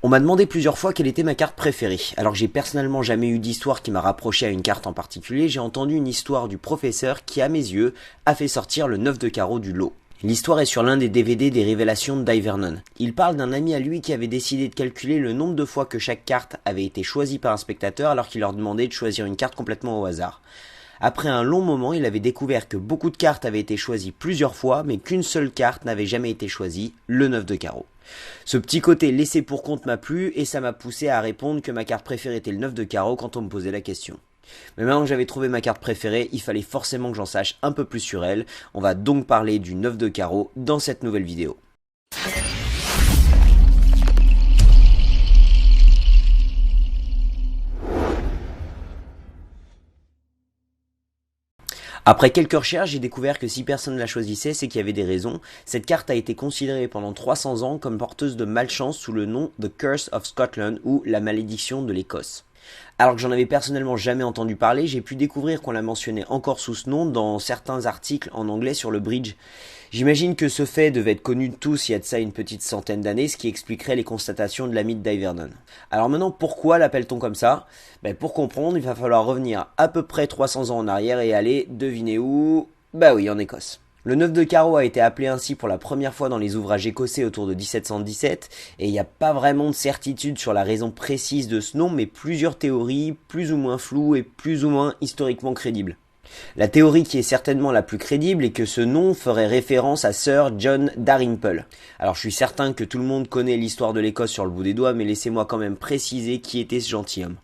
On m'a demandé plusieurs fois quelle était ma carte préférée. Alors que j'ai personnellement jamais eu d'histoire qui m'a rapproché à une carte en particulier, j'ai entendu une histoire du professeur qui, à mes yeux, a fait sortir le 9 de carreau du lot. L'histoire est sur l'un des DVD des révélations de Dai Vernon. Il parle d'un ami à lui qui avait décidé de calculer le nombre de fois que chaque carte avait été choisie par un spectateur alors qu'il leur demandait de choisir une carte complètement au hasard. Après un long moment, il avait découvert que beaucoup de cartes avaient été choisies plusieurs fois, mais qu'une seule carte n'avait jamais été choisie, le 9 de carreau. Ce petit côté laissé pour compte m'a plu et ça m'a poussé à répondre que ma carte préférée était le 9 de carreau quand on me posait la question. Mais maintenant que j'avais trouvé ma carte préférée, il fallait forcément que j'en sache un peu plus sur elle. On va donc parler du 9 de carreau dans cette nouvelle vidéo. Après quelques recherches, j'ai découvert que si personne ne la choisissait, c'est qu'il y avait des raisons. Cette carte a été considérée pendant 300 ans comme porteuse de malchance sous le nom The Curse of Scotland ou la malédiction de l'Écosse. Alors que j'en avais personnellement jamais entendu parler, j'ai pu découvrir qu'on la mentionnait encore sous ce nom dans certains articles en anglais sur le bridge. J'imagine que ce fait devait être connu de tous il y a de ça une petite centaine d'années, ce qui expliquerait les constatations de l'ami de Dai Vernon. Alors maintenant, pourquoi l'appelle-t-on comme ça ? Pour comprendre, il va falloir revenir à peu près 300 ans en arrière et aller, devinez où ? Bah oui, en Écosse. Le 9 de carreau a été appelé ainsi pour la première fois dans les ouvrages écossais autour de 1717, et il n'y a pas vraiment de certitude sur la raison précise de ce nom, mais plusieurs théories, plus ou moins floues et plus ou moins historiquement crédibles. La théorie qui est certainement la plus crédible est que ce nom ferait référence à Sir John Dalrymple. Alors je suis certain que tout le monde connaît l'histoire de l'Écosse sur le bout des doigts, mais laissez-moi quand même préciser qui était ce gentilhomme.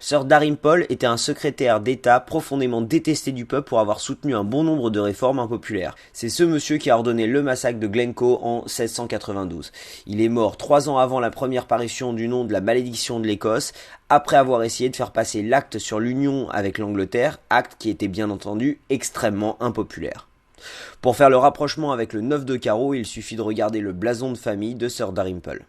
Sir Dalrymple était un secrétaire d'État profondément détesté du peuple pour avoir soutenu un bon nombre de réformes impopulaires. C'est ce monsieur qui a ordonné le massacre de Glencoe en 1692. Il est mort 3 ans avant la première parution du nom de la malédiction de l'Écosse, après avoir essayé de faire passer l'acte sur l'union avec l'Angleterre, acte qui était bien entendu extrêmement impopulaire. Pour faire le rapprochement avec le 9 de carreau, il suffit de regarder le blason de famille de Sir Dalrymple.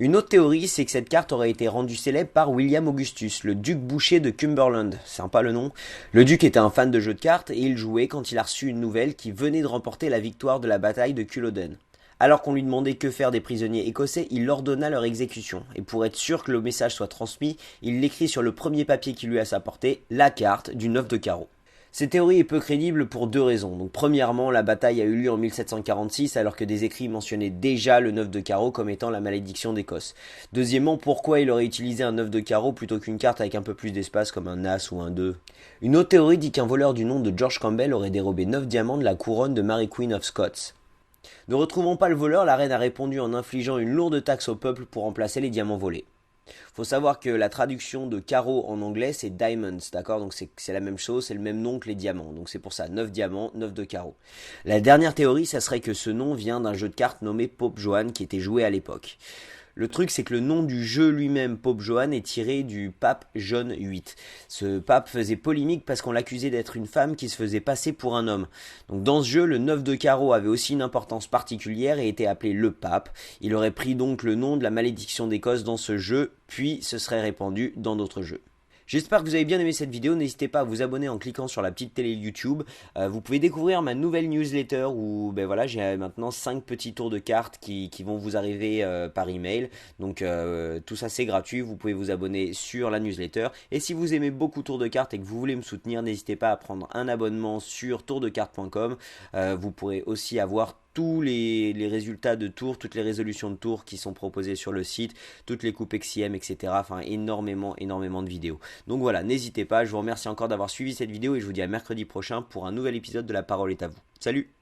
Une autre théorie, c'est que cette carte aurait été rendue célèbre par William Augustus, le duc boucher de Cumberland. Sympa le nom. Le duc était un fan de jeux de cartes et il jouait quand il a reçu une nouvelle qui venait de remporter la victoire de la bataille de Culloden. Alors qu'on lui demandait que faire des prisonniers écossais, il ordonna leur exécution. Et pour être sûr que le message soit transmis, il l'écrit sur le premier papier qui lui a à sa portée, la carte du 9 de carreau. Cette théorie est peu crédible pour deux raisons. Donc, premièrement, la bataille a eu lieu en 1746 alors que des écrits mentionnaient déjà le 9 de carreau comme étant la malédiction d'Écosse. Deuxièmement, pourquoi il aurait utilisé un 9 de carreau plutôt qu'une carte avec un peu plus d'espace comme un As ou un 2 ? Une autre théorie dit qu'un voleur du nom de George Campbell aurait dérobé 9 diamants de la couronne de Mary Queen of Scots. Ne retrouvant pas le voleur, la reine a répondu en infligeant une lourde taxe au peuple pour remplacer les diamants volés. Faut savoir que la traduction de carreau en anglais c'est diamonds, d'accord? Donc c'est la même chose, c'est le même nom que les diamants. Donc c'est pour ça, 9 diamants, 9 de carreau. La dernière théorie, ça serait que ce nom vient d'un jeu de cartes nommé Pope Joan qui était joué à l'époque. Le truc, c'est que le nom du jeu lui-même, Pope Joan, est tiré du pape John VIII. Ce pape faisait polémique parce qu'on l'accusait d'être une femme qui se faisait passer pour un homme. Donc dans ce jeu, le 9 de carreau avait aussi une importance particulière et était appelé le pape. Il aurait pris donc le nom de la malédiction d'Écosse dans ce jeu, puis se serait répandu dans d'autres jeux. J'espère que vous avez bien aimé cette vidéo, n'hésitez pas à vous abonner en cliquant sur la petite télé YouTube. Vous pouvez découvrir ma nouvelle newsletter où j'ai maintenant 5 petits tours de cartes qui vont vous arriver par email. Donc tout ça c'est gratuit, vous pouvez vous abonner sur la newsletter. Et si vous aimez beaucoup tours de cartes et que vous voulez me soutenir, n'hésitez pas à prendre un abonnement sur tourdecarte.com. Vous pourrez aussi avoir tous les résultats de tours, toutes les résolutions de tours qui sont proposées sur le site, toutes les coupes XCM, etc. Enfin, énormément de vidéos. Donc voilà, n'hésitez pas, je vous remercie encore d'avoir suivi cette vidéo et je vous dis à mercredi prochain pour un nouvel épisode de La Parole est à vous. Salut!